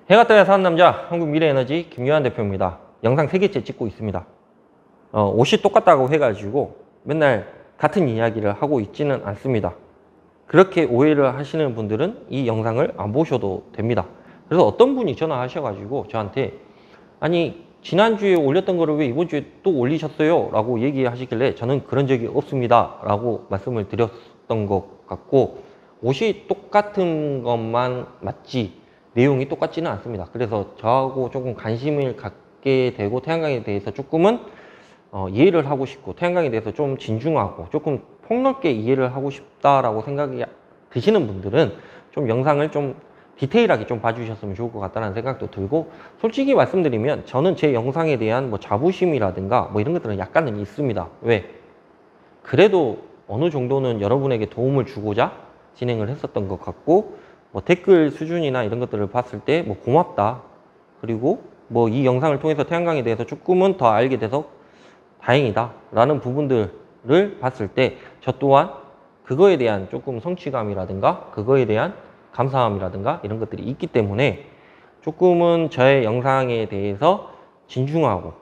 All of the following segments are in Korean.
해가 떠야 사는 남자, 한국미래에너지 김요한 대표입니다. 영상 3개째 찍고 있습니다. 옷이 똑같다고 해가지고 맨날 같은 이야기를 하고 있지는 않습니다. 그렇게 오해를 하시는 분들은 이 영상을 안 보셔도 됩니다. 그래서 어떤 분이 전화하셔가지고 저한테 아니 지난주에 올렸던 거를 왜 이번 주에 또 올리셨어요? 라고 얘기하시길래 저는 그런 적이 없습니다 라고 말씀을 드렸던 것 같고, 옷이 똑같은 것만 맞지 내용이 똑같지는 않습니다. 그래서 저하고 조금 관심을 갖게 되고 태양광에 대해서 조금은 이해를 하고 싶고 태양광에 대해서 좀 진중하고 조금 폭넓게 이해를 하고 싶다라고 생각이 드시는 분들은 좀 영상을 좀 디테일하게 좀 봐주셨으면 좋을 것 같다는 생각도 들고, 솔직히 말씀드리면 저는 제 영상에 대한 뭐 자부심이라든가 뭐 이런 것들은 약간은 있습니다. 왜? 그래도 어느 정도는 여러분에게 도움을 주고자 진행을 했었던 것 같고, 뭐 댓글 수준이나 이런 것들을 봤을 때 뭐 고맙다, 그리고 뭐 이 영상을 통해서 태양광에 대해서 조금은 더 알게 돼서 다행이다 라는 부분들을 봤을 때 저 또한 그거에 대한 조금 성취감이라든가 그거에 대한 감사함이라든가 이런 것들이 있기 때문에 조금은 저의 영상에 대해서 진중하고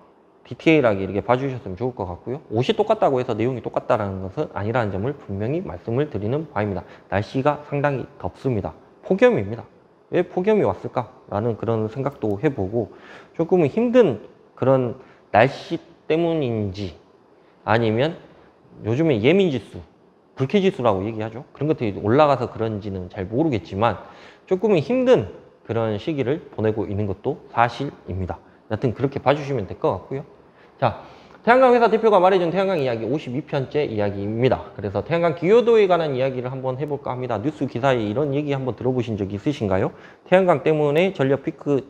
디테일하게 이렇게 봐주셨으면 좋을 것 같고요. 옷이 똑같다고 해서 내용이 똑같다는 것은 아니라는 점을 분명히 말씀을 드리는 바입니다. 날씨가 상당히 덥습니다. 폭염입니다. 왜 폭염이 왔을까? 라는 그런 생각도 해보고, 조금은 힘든 그런 날씨 때문인지 아니면 요즘에 예민지수, 불쾌지수라고 얘기하죠. 그런 것들이 올라가서 그런지는 잘 모르겠지만 조금은 힘든 그런 시기를 보내고 있는 것도 사실입니다. 여튼 그렇게 봐주시면 될 것 같고요. 자, 태양광 회사 대표가 말해준 태양광 이야기 52편째 이야기입니다. 그래서 태양광 기여도에 관한 이야기를 한번 해볼까 합니다. 뉴스 기사에 이런 얘기 한번 들어보신 적 있으신가요? 태양광 때문에 전력 피크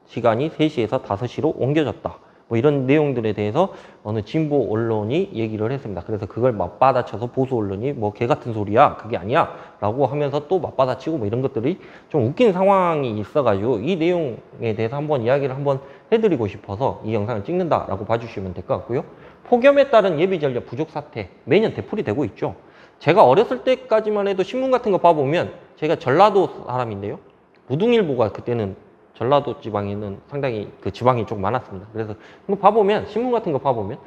시간이 3시에서 5시로 옮겨졌다. 뭐 이런 내용들에 대해서 어느 진보 언론이 얘기를 했습니다. 그래서 그걸 맞받아쳐서 보수 언론이 뭐 개 같은 소리야, 그게 아니야 라고 하면서 또 맞받아치고 뭐 이런 것들이 좀 웃긴 상황이 있어가지고 이 내용에 대해서 한번 이야기를 한번 해드리고 싶어서 이 영상을 찍는다 라고 봐주시면 될 것 같고요. 폭염에 따른 예비전력 부족 사태 매년 되풀이 되고 있죠. 제가 어렸을 때까지만 해도 신문 같은 거 봐보면, 제가 전라도 사람인데요, 무등일보가 그때는 전라도 지방에는 상당히 그 지방이 좀 많았습니다. 그래서 한번 봐보면, 신문 같은 거 봐보면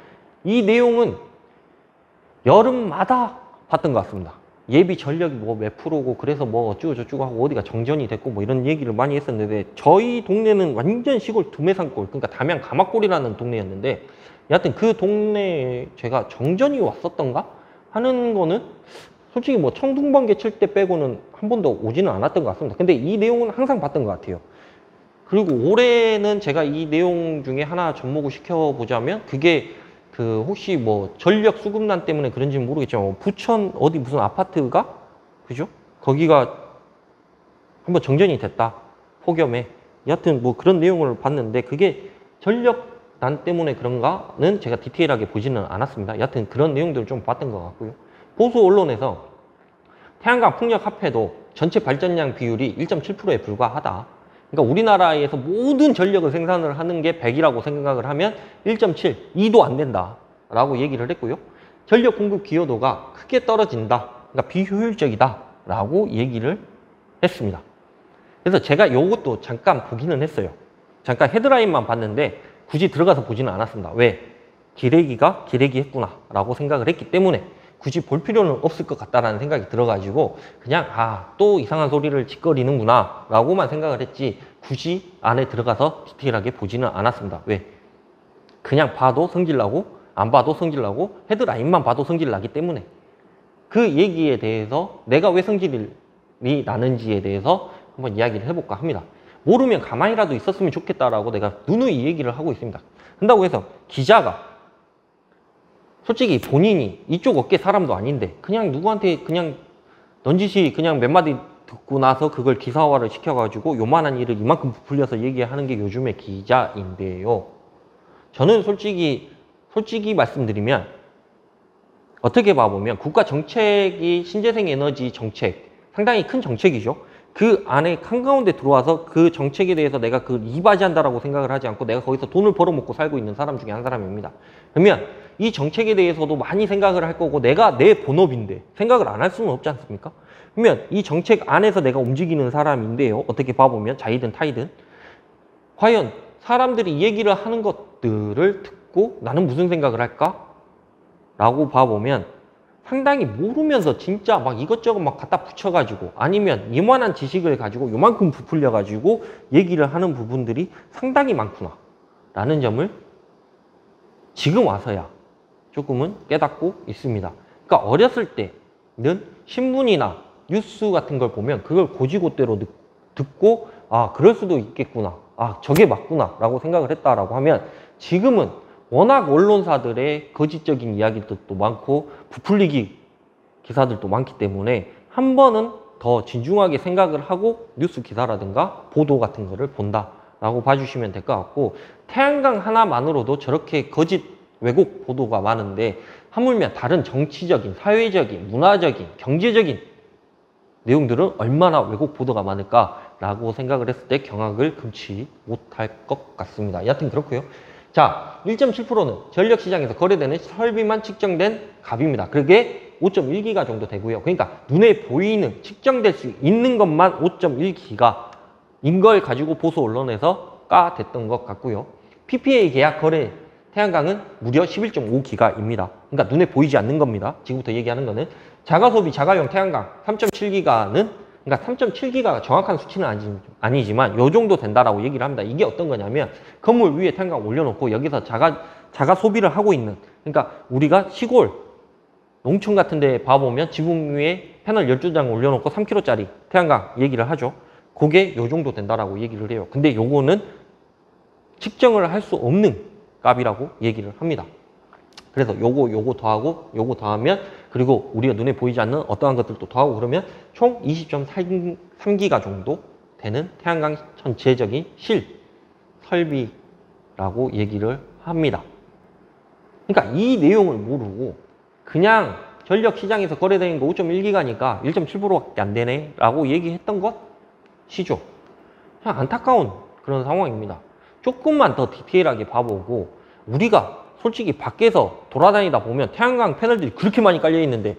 이 내용은 여름마다 봤던 것 같습니다. 예비 전력이 뭐 몇 프로고 그래서 뭐 어쩌고 저쩌고 하고 어디가 정전이 됐고 뭐 이런 얘기를 많이 했었는데, 저희 동네는 완전 시골 두메산골, 그러니까 담양 가마골이라는 동네였는데, 여하튼 그 동네에 제가 정전이 왔었던가 하는 거는 솔직히 뭐 청둥번개 칠 때 빼고는 한 번도 오지는 않았던 것 같습니다. 근데 이 내용은 항상 봤던 것 같아요. 그리고 올해는 제가 이 내용 중에 하나 접목을 시켜보자면, 그게 그 혹시 뭐 전력 수급난 때문에 그런지는 모르겠지만 부천 어디 무슨 아파트가 그죠? 거기가 한번 정전이 됐다, 폭염에. 여하튼 뭐 그런 내용을 봤는데 그게 전력난 때문에 그런가는 제가 디테일하게 보지는 않았습니다. 여하튼 그런 내용들을 좀 봤던 것 같고요. 보수 언론에서 태양광 풍력 합해도 전체 발전량 비율이 1.7%에 불과하다. 그러니까 우리나라에서 모든 전력을 생산을 하는 게 100이라고 생각을 하면 1.7, 2도 안 된다 라고 얘기를 했고요. 전력 공급 기여도가 크게 떨어진다, 그러니까 비효율적이다 라고 얘기를 했습니다. 그래서 제가 이것도 잠깐 보기는 했어요. 잠깐 헤드라인만 봤는데 굳이 들어가서 보지는 않았습니다. 왜? 기레기가 기레기 했구나 라고 생각을 했기 때문에 굳이 볼 필요는 없을 것 같다라는 생각이 들어가지고 그냥 또 이상한 소리를 짓거리는구나 라고만 생각을 했지 굳이 안에 들어가서 디테일하게 보지는 않았습니다. 왜? 그냥 봐도 성질나고 안 봐도 성질나고 헤드라인만 봐도 성질나기 때문에 그 얘기에 대해서 내가 왜 성질이 나는지에 대해서 한번 이야기를 해볼까 합니다. 모르면 가만히라도 있었으면 좋겠다라고 내가 누누이 얘기를 하고 있습니다. 한다고 해서 기자가 솔직히 본인이 이쪽 업계 사람도 아닌데 그냥 누구한테 그냥 넌지시 그냥 몇 마디 듣고 나서 그걸 기사화를 시켜가지고 요만한 일을 이만큼 부풀려서 얘기하는 게 요즘의 기자인데요. 저는 솔직히 말씀드리면 어떻게 봐보면 국가 정책이 신재생 에너지 정책, 상당히 큰 정책이죠. 그 안에 한가운데 들어와서 그 정책에 대해서 내가 그 이바지한다라고 생각을 하지 않고 내가 거기서 돈을 벌어먹고 살고 있는 사람 중에 한 사람입니다. 그러면 이 정책에 대해서도 많이 생각을 할 거고 내가 내 본업인데 생각을 안 할 수는 없지 않습니까? 그러면 이 정책 안에서 내가 움직이는 사람인데요. 어떻게 봐보면 자이든 타이든 과연 사람들이 얘기를 하는 것들을 듣고 나는 무슨 생각을 할까? 라고 봐보면 상당히 모르면서 진짜 막 이것저것 막 갖다 붙여가지고 아니면 이만한 지식을 가지고 요만큼 부풀려가지고 얘기를 하는 부분들이 상당히 많구나 라는 점을 지금 와서야 조금은 깨닫고 있습니다. 그러니까 어렸을 때는 신문이나 뉴스 같은 걸 보면 그걸 고지고대로 듣고 아 그럴 수도 있겠구나, 아 저게 맞구나 라고 생각을 했다라고 하면 지금은 워낙 언론사들의 거짓적인 이야기들도 많고 부풀리기 기사들도 많기 때문에 한 번은 더 진중하게 생각을 하고 뉴스 기사라든가 보도 같은 거를 본다라고 봐주시면 될 것 같고, 태양광 하나만으로도 저렇게 거짓 왜곡 보도가 많은데 하물며 다른 정치적인, 사회적인, 문화적인, 경제적인 내용들은 얼마나 왜곡 보도가 많을까라고 생각을 했을 때 경악을 금치 못할 것 같습니다. 여하튼 그렇고요. 자, 1.7%는 전력시장에서 거래되는 설비만 측정된 값입니다. 그게 5.1기가 정도 되고요. 그러니까 눈에 보이는, 측정될 수 있는 것만 5.1기가인 걸 가지고 보수 언론에서 까댔던 것 같고요. PPA 계약 거래 태양광은 무려 11.5기가입니다. 그러니까 눈에 보이지 않는 겁니다. 지금부터 얘기하는 거는. 자가소비, 자가용 태양광 3.7기가는, 그러니까 3.7기가가 정확한 수치는 아니지만 요 정도 된다라고 얘기를 합니다. 이게 어떤 거냐면 건물 위에 태양광 올려놓고 여기서 자가 소비를 하고 있는, 그러니까 우리가 시골 농촌 같은 데 봐보면 지붕 위에 패널 12장 올려놓고 3kg짜리 태양광 얘기를 하죠. 그게 요 정도 된다라고 얘기를 해요. 근데 요거는 측정을 할 수 없는 값이라고 얘기를 합니다. 그래서 요거 더하고 요거 더하면, 그리고 우리가 눈에 보이지 않는 어떠한 것들도 더하고 그러면 총 20.3기가 정도 되는 태양광 전체적인 설비라고 얘기를 합니다. 그러니까 이 내용을 모르고 그냥 전력 시장에서 거래되는 거 5.1기가니까 1.7%밖에 안 되네 라고 얘기했던 것이죠. 그냥 안타까운 그런 상황입니다. 조금만 더 디테일하게 봐보고, 우리가 솔직히 밖에서 돌아다니다 보면 태양광 패널들이 그렇게 많이 깔려 있는데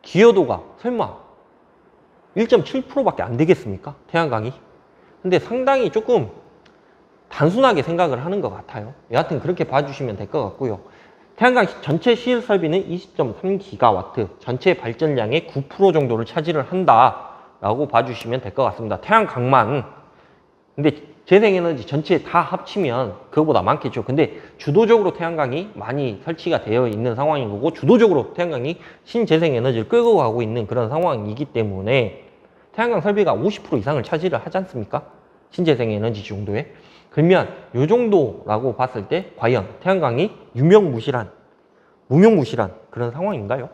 기여도가 설마 1.7%밖에 안 되겠습니까? 태양광이. 근데 상당히 조금 단순하게 생각을 하는 것 같아요. 여하튼 그렇게 봐주시면 될 것 같고요. 태양광 전체 시일 설비는 20.3기가와트, 전체 발전량의 9% 정도를 차지를 한다라고 봐주시면 될 것 같습니다. 태양광만. 근데 재생에너지 전체 다 합치면 그거보다 많겠죠. 근데 주도적으로 태양광이 많이 설치가 되어 있는 상황인 거고, 주도적으로 태양광이 신재생에너지를 끌고 가고 있는 그런 상황이기 때문에 태양광 설비가 50% 이상을 차지를 하지 않습니까? 신재생에너지 정도에. 그러면 이 정도라고 봤을 때 과연 태양광이 유명무실한, 무명무실한 그런 상황인가요?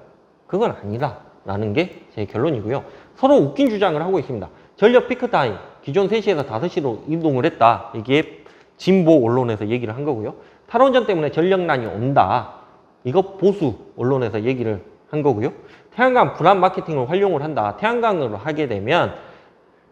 그건 아니다라는 게 제 결론이고요. 서로 웃긴 주장을 하고 있습니다. 전력 피크타임 기존 3시에서 5시로 이동을 했다. 이게 진보 언론에서 얘기를 한 거고요. 탈원전 때문에 전력난이 온다. 이거 보수 언론에서 얘기를 한 거고요. 태양광 불안 마케팅을 활용을 한다. 태양광으로 하게 되면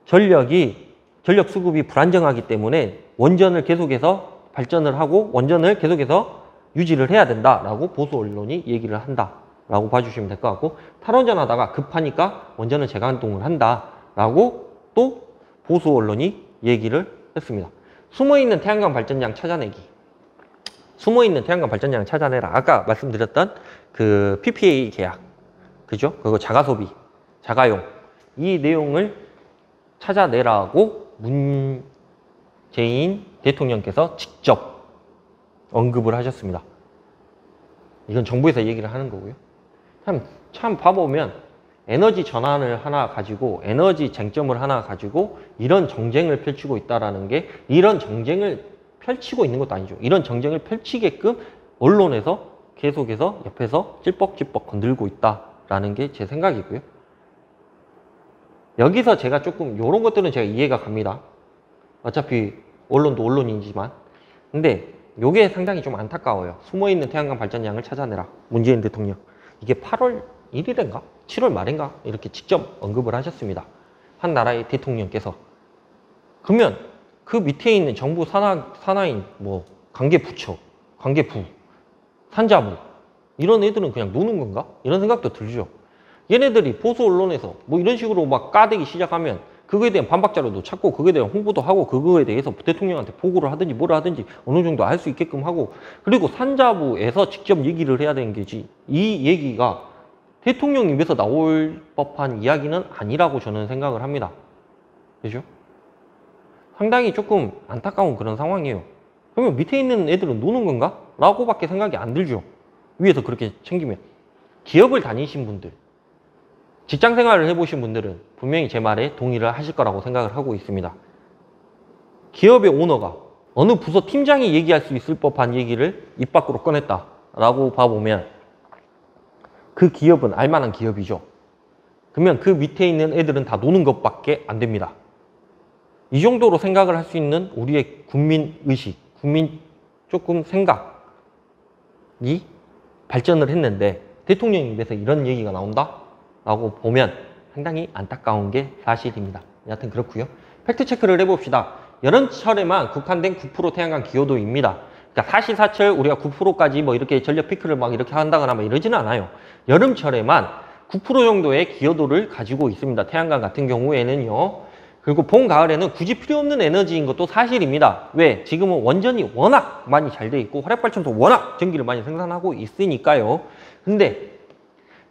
전력 수급이 불안정하기 때문에 원전을 계속해서 발전을 하고 원전을 계속해서 유지를 해야 된다라고 보수 언론이 얘기를 한다라고 봐주시면 될 것 같고, 탈원전 하다가 급하니까 원전을 재가동을 한다라고 또 보수 언론이 얘기를 했습니다. 숨어있는 태양광 발전량 찾아내기. 숨어있는 태양광 발전량을 찾아내라. 아까 말씀드렸던 그 PPA 계약. 그죠? 그거 자가소비, 자가용. 이 내용을 찾아내라고 문재인 대통령께서 직접 언급을 하셨습니다. 이건 정부에서 얘기를 하는 거고요. 참 봐보면 에너지 전환을 하나 가지고, 에너지 쟁점을 하나 가지고 이런 정쟁을 펼치고 있다라는 게, 이런 정쟁을 펼치고 있는 것도 아니죠. 이런 정쟁을 펼치게끔 언론에서 계속해서 옆에서 찔뻑찔뻑 건들고 있다라는 게 제 생각이고요. 여기서 제가 조금 이런 것들은 제가 이해가 갑니다. 어차피 언론도 언론이지만. 근데 이게 상당히 좀 안타까워요. 숨어있는 태양광 발전량을 찾아내라. 문재인 대통령. 이게 8월 1일인가? 7월 말인가? 이렇게 직접 언급을 하셨습니다. 한 나라의 대통령께서. 그러면 그 밑에 있는 정부 산하인 뭐 관계부처, 관계부, 산자부 이런 애들은 그냥 노는 건가? 이런 생각도 들죠. 얘네들이 보수 언론에서 뭐 이런 식으로 막 까대기 시작하면 그거에 대한 반박 자료도 찾고 그거에 대한 홍보도 하고 그거에 대해서 대통령한테 보고를 하든지 뭐를 하든지 어느 정도 알 수 있게끔 하고 그리고 산자부에서 직접 얘기를 해야 되는 게지 이 얘기가 대통령 입에서 나올 법한 이야기는 아니라고 저는 생각을 합니다. 그죠? 상당히 조금 안타까운 그런 상황이에요. 그러면 밑에 있는 애들은 노는 건가? 라고 밖에 생각이 안 들죠. 위에서 그렇게 챙기면. 기업을 다니신 분들, 직장 생활을 해보신 분들은 분명히 제 말에 동의를 하실 거라고 생각을 하고 있습니다. 기업의 오너가 어느 부서 팀장이 얘기할 수 있을 법한 얘기를 입 밖으로 꺼냈다라고 봐보면 그 기업은 알만한 기업이죠. 그러면 그 밑에 있는 애들은 다 노는 것밖에 안 됩니다. 이 정도로 생각을 할 수 있는 우리의 국민의식, 국민 조금 생각이 발전을 했는데 대통령 입에서 이런 얘기가 나온다? 라고 보면 상당히 안타까운 게 사실입니다. 여하튼 그렇고요. 팩트체크를 해봅시다. 여름철에만 국한된 9% 태양광 기여도입니다. 그러니까 사시사철 우리가 9%까지 뭐 이렇게 전력 피크를 막 이렇게 한다거나 뭐 이러지는 않아요. 여름철에만 9% 정도의 기여도를 가지고 있습니다. 태양광 같은 경우에는요. 그리고 봄, 가을에는 굳이 필요 없는 에너지인 것도 사실입니다. 왜? 지금은 원전이 워낙 많이 잘 돼 있고 화력발전소 워낙 전기를 많이 생산하고 있으니까요. 근데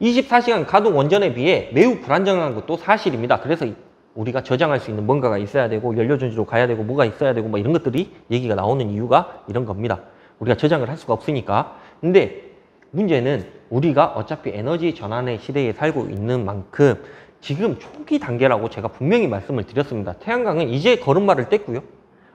24시간 가동 원전에 비해 매우 불안정한 것도 사실입니다. 그래서 우리가 저장할 수 있는 뭔가가 있어야 되고 연료전지로 가야 되고 뭐가 있어야 되고 뭐 이런 것들이 얘기가 나오는 이유가 이런 겁니다. 우리가 저장을 할 수가 없으니까. 근데 문제는 우리가 어차피 에너지 전환의 시대에 살고 있는 만큼 지금 초기 단계라고 제가 분명히 말씀을 드렸습니다. 태양광은 이제 걸음마를 뗐고요.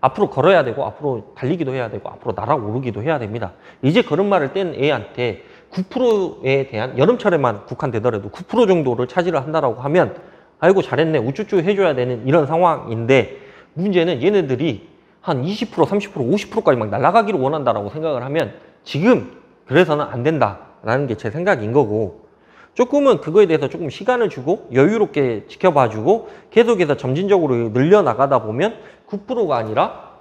앞으로 걸어야 되고 앞으로 달리기도 해야 되고 앞으로 날아오르기도 해야 됩니다. 이제 걸음마를 뗀 애한테 9%에 대한 여름철에만 국한되더라도 9% 정도를 차지를 한다라고 하면 아이고 잘했네 우쭈쭈 해줘야 되는 이런 상황인데 문제는 얘네들이 한 20%, 30%, 50%까지 막 날아가기를 원한다라고 생각을 하면 지금 그래서는 안 된다라는 게 제 생각인 거고 조금은 그거에 대해서 조금 시간을 주고 여유롭게 지켜봐주고 계속해서 점진적으로 늘려나가다 보면 9%가 아니라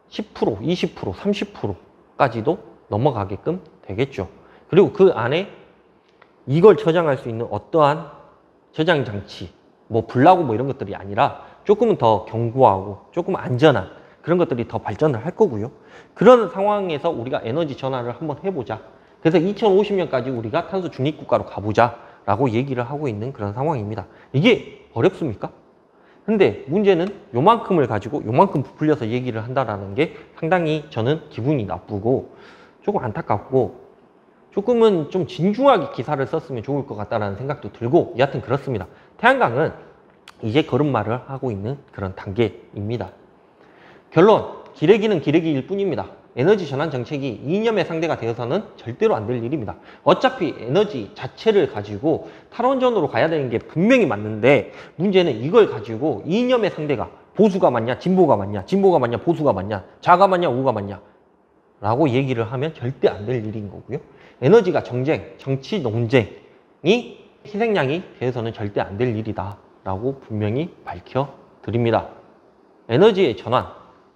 10%, 20%, 30%까지도 넘어가게끔 되겠죠. 그리고 그 안에 이걸 저장할 수 있는 어떠한 저장 장치, 뭐 불나고 뭐 이런 것들이 아니라 조금은 더 견고하고 조금 안전한 그런 것들이 더 발전을 할 거고요. 그런 상황에서 우리가 에너지 전환을 한번 해보자. 그래서 2050년까지 우리가 탄소 중립 국가로 가보자 라고 얘기를 하고 있는 그런 상황입니다. 이게 어렵습니까? 근데 문제는 요만큼을 가지고 요만큼 부풀려서 얘기를 한다는 게 상당히 저는 기분이 나쁘고 조금 안타깝고 조금은 좀 진중하게 기사를 썼으면 좋을 것 같다는 생각도 들고 여하튼 그렇습니다. 태양광은 이제 걸음마를 하고 있는 그런 단계입니다. 결론, 기레기는 기레기일 뿐입니다. 에너지 전환 정책이 이념의 상대가 되어서는 절대로 안 될 일입니다. 어차피 에너지 자체를 가지고 탈원전으로 가야 되는 게 분명히 맞는데 문제는 이걸 가지고 이념의 상대가 보수가 맞냐 진보가 맞냐 진보가 맞냐 보수가 맞냐 좌가 맞냐 우가 맞냐 라고 얘기를 하면 절대 안 될 일인 거고요. 에너지가 정쟁, 정치 논쟁이 희생양이 되어서는 절대 안 될 일이다 라고 분명히 밝혀드립니다. 에너지의 전환,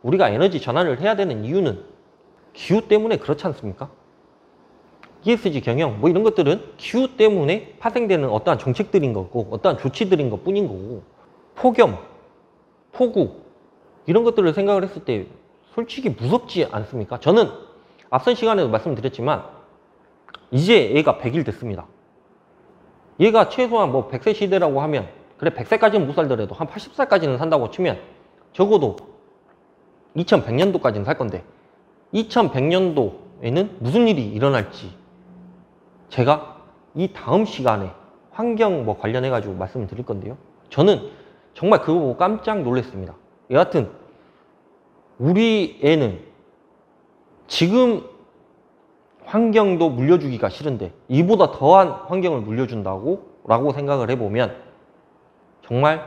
우리가 에너지 전환을 해야 되는 이유는 기후 때문에 그렇지 않습니까? ESG 경영 뭐 이런 것들은 기후 때문에 파생되는 어떠한 정책들인 거고 어떠한 조치들인 것 뿐인 거고 폭염, 폭우 이런 것들을 생각을 했을 때 솔직히 무섭지 않습니까? 저는 앞선 시간에도 말씀드렸지만 이제 얘가 100일 됐습니다. 얘가 최소한 뭐 100세 시대라고 하면 그래 100세까지는 못 살더라도 한 80살까지는 산다고 치면 적어도 2100년도까지는 살 건데 2100년도에는 무슨 일이 일어날지 제가 이 다음 시간에 환경 뭐 관련해 가지고 말씀을 드릴 건데요. 저는 정말 그거 보고 깜짝 놀랐습니다. 여하튼 우리 애는 지금 환경도 물려주기가 싫은데 이보다 더한 환경을 물려준다고 라고 생각을 해보면 정말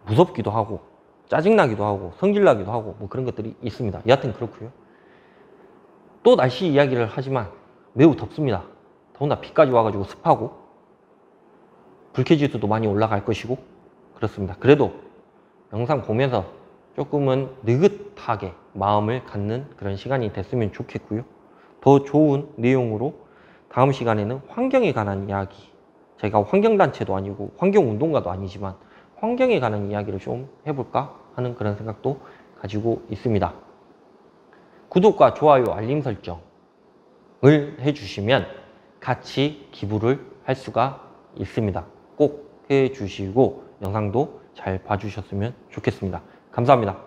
무섭기도 하고 짜증나기도 하고 성질나기도 하고 뭐 그런 것들이 있습니다. 여하튼 그렇고요. 또 날씨 이야기를 하지만 매우 덥습니다. 더군다나 비까지 와가지고 습하고 불쾌지수도 많이 올라갈 것이고 그렇습니다. 그래도 영상 보면서 조금은 느긋하게 마음을 갖는 그런 시간이 됐으면 좋겠고요. 더 좋은 내용으로 다음 시간에는 환경에 관한 이야기, 제가 환경단체도 아니고 환경운동가도 아니지만 환경에 관한 이야기를 좀 해볼까 하는 그런 생각도 가지고 있습니다. 구독과 좋아요, 알림 설정을 해주시면 같이 기부를 할 수가 있습니다. 꼭 해주시고 영상도 잘 봐주셨으면 좋겠습니다. 감사합니다.